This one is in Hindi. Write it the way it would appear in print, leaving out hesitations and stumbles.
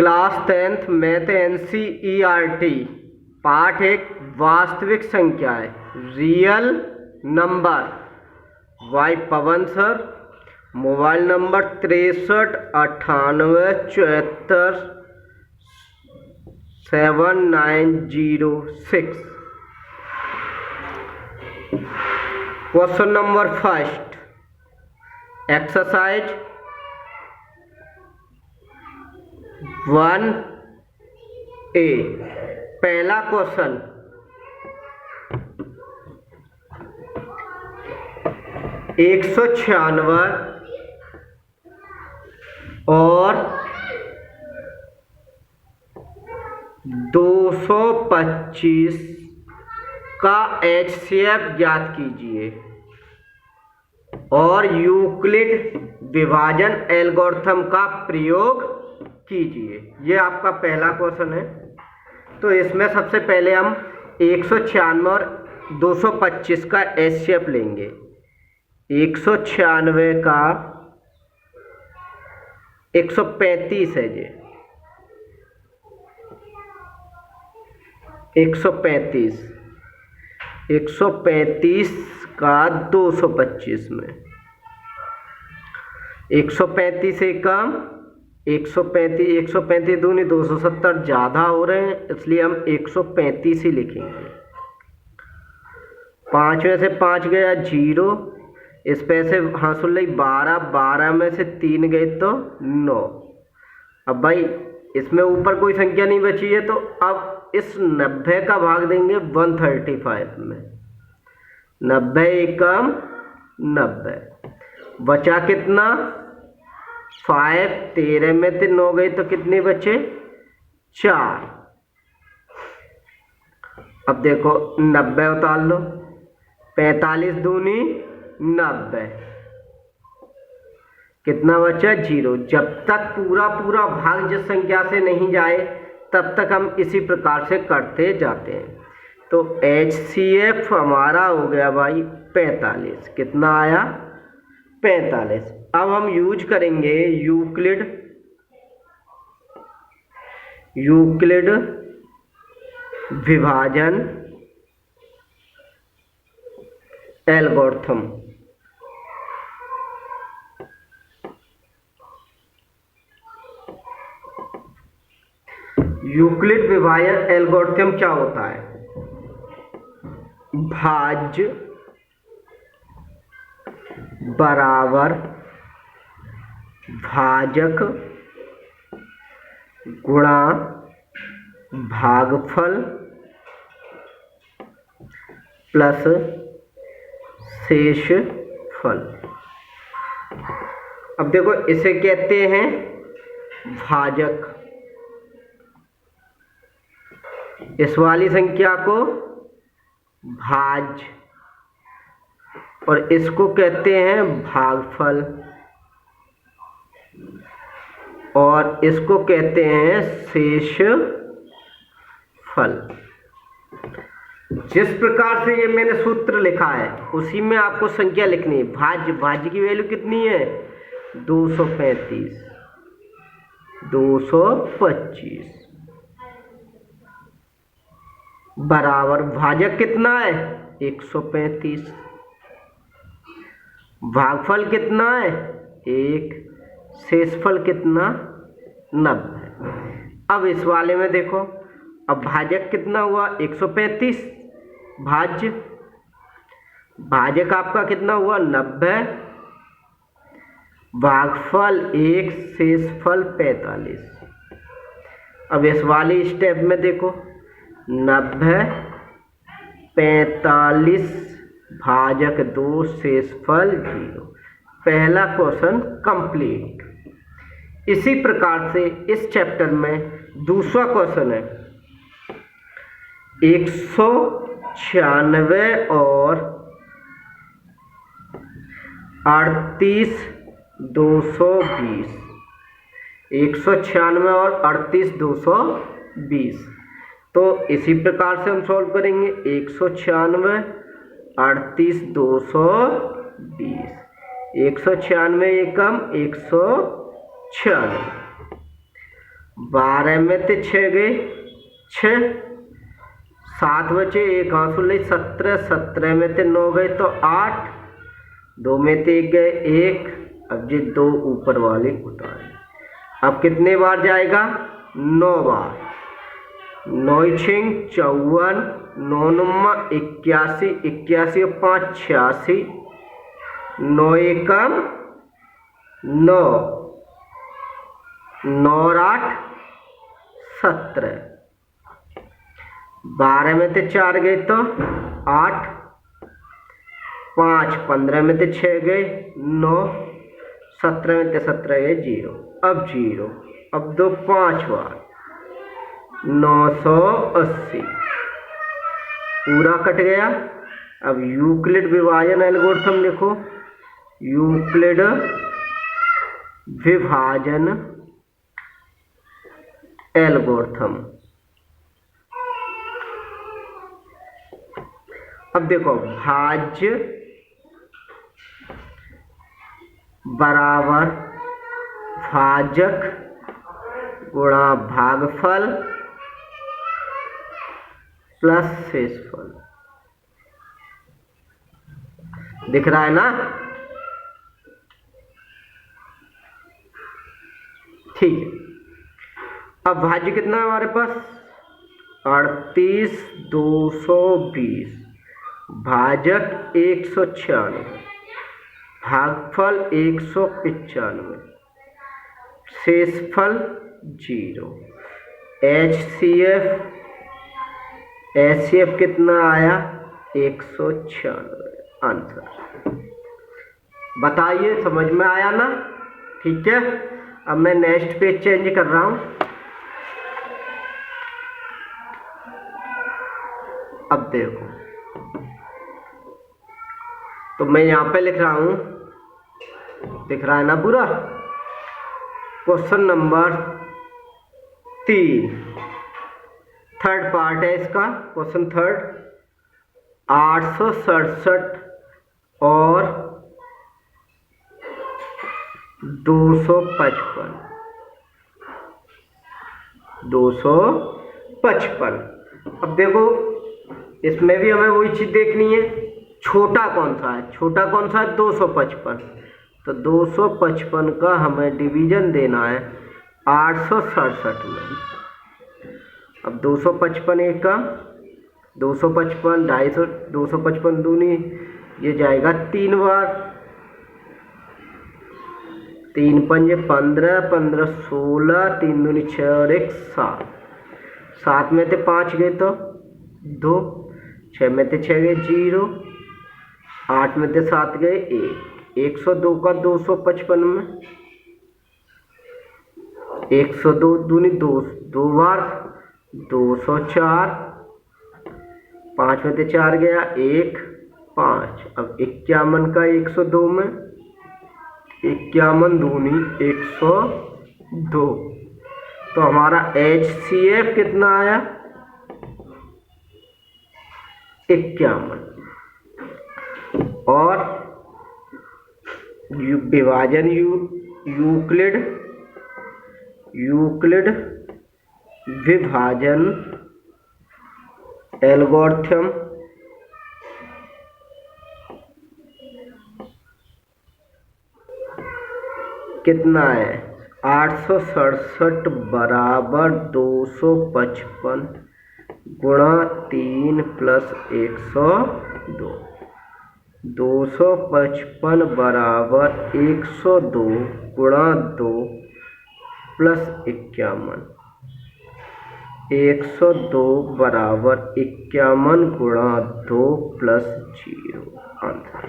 क्लास 10th मैथ NCERT पाठ एक वास्तविक संख्या है रियल नंबर वाई Pawan sir. Mobile number 6398747906। Question number first, exercise 1A। पहला क्वेश्चन, 196 और 225 का HCF ज्ञात कीजिए और यूक्लिड विभाजन एल्गोरिथम का प्रयोग कीजिए। ये आपका पहला क्वेश्चन है। तो इसमें सबसे पहले हम 196 और 225 का HCF लेंगे। 196 का 135 है जी, 135 का 225 में 135 एकम 135 दूनी 270 ज़्यादा हो रहे हैं, इसलिए हम 135 ही लिखेंगे। 5 में से 5 गया 0, इस पे से हाँ सुन ली 12 में से 3 गए तो 9। अब भाई इसमें ऊपर कोई संख्या नहीं बची है, तो अब इस 90 का भाग देंगे 135 में। 90 एकम 90, बचा कितना 5। 13 में से 9 गई तो कितने बचे 4। अब देखो 90 उतार लो, 45 दूनी 90, कितना बचा 0। जब तक पूरा भाग जिस संख्या से नहीं जाए तब तक हम इसी प्रकार से करते जाते हैं। तो HCF हमारा हो गया भाई 45। कितना आया 45। अब हम यूज करेंगे यूक्लिड विभाजन एल्गोरिथम। यूक्लिड विभाजन एल्गोरिथम क्या होता है? भाज्य बराबर भाजक गुणा भागफल प्लस शेषफल। अब देखो इसे कहते हैं भाजक, इस वाली संख्या को भाज्य और इसको कहते हैं भागफल और इसको कहते हैं शेषफल। जिस प्रकार से ये मैंने सूत्र लिखा है उसी में आपको संख्या लिखनी है। भाज्य की वैल्यू कितनी है 235, 225 बराबर भाजक कितना है 135, भागफल कितना है 1, शेषफल कितना 90। अब इस वाले में देखो, अब भाजक कितना हुआ 135, भाजक आपका कितना हुआ 90, भागफल 1, शेषफल 45। अब इस वाली स्टेप में देखो 90, 45, भाजक 2, शेषफल 0। पहला क्वेश्चन कंप्लीट। इसी प्रकार से इस चैप्टर में दूसरा क्वेश्चन है 196 और 38 220। 196 और 38 220। तो इसी प्रकार से हम सॉल्व करेंगे 196 38 220। 196 एकम 196 12 में से 6 गए 6, 7 बचे, एक आंसू ले 17, 17 में से 9 गए तो 8, 2 में से 1 गए 1। अब ये 2 ऊपर वाले उतारे। अब कितने बार जाएगा? 9 बार। 9 छिंग 54, 9 नुम्मा 81, 81 और 5 86, 9 एकम 9, 9 और 8 17। 12 में से 4 गए तो 8, 5 15 में से 6 गए 9, 17 में से 17 गए 0। अब 0, अब 2 5 बार 980 पूरा कट गया। अब यूक्लिड विभाजन एल्गोरिथम लिखो। यूक्लिड विभाजन एल्गोरिथम। अब देखो, भाज्य बराबर भाजक गुणा भागफल प्लस शेषफल। दिख रहा है ना? ठीक है। अब भाज्य कितना है हमारे पास? 38 220, भाजक 196, भागफल 195, शेषफल 0। HCF कितना आया? 196 आंसर। बताइए, समझ में आया ना? ठीक है। अब मैं नेक्स्ट पेज चेंज कर रहा हूं। अब देखो, तो मैं यहां पे लिख रहा हूं, दिख रहा है ना पूरा? क्वेश्चन नंबर 3, थर्ड पार्ट है इसका। क्वेश्चन थर्ड, 867 और 255। 255। अब देखो, इसमें भी हमें वही चीज देखनी है, छोटा कौन सा है? छोटा कौन सा है? 255। तो 255 का हमें डिवीजन देना है 867 में। अब 255 एक का 255, 250, 255 दूनी, ये जाएगा 3 बार। 3 पंजे 15, 15 16, 3 दूनी 6 और 1 7। 7 में से 5 गए तो 2, 6 में से 6 गए 0, 8 में से 7 गए 1। 102 का 255 में 102 दूनी 2 बार 204, 5 में से 4 गया 1 5। अब 51 का 102 में 51 दूनी 102। तो हमारा HCF कितना आया? 51। और विभाजन यूक्लिड विभाजन एल्गोरिथम कितना है? 867 बराबर 255 गुणा 3 प्लस 102। 255 बराबर 102 गुणा 2 प्लस 51। 102 बराबर 51 गुणा 2 प्लस 0 आंसर।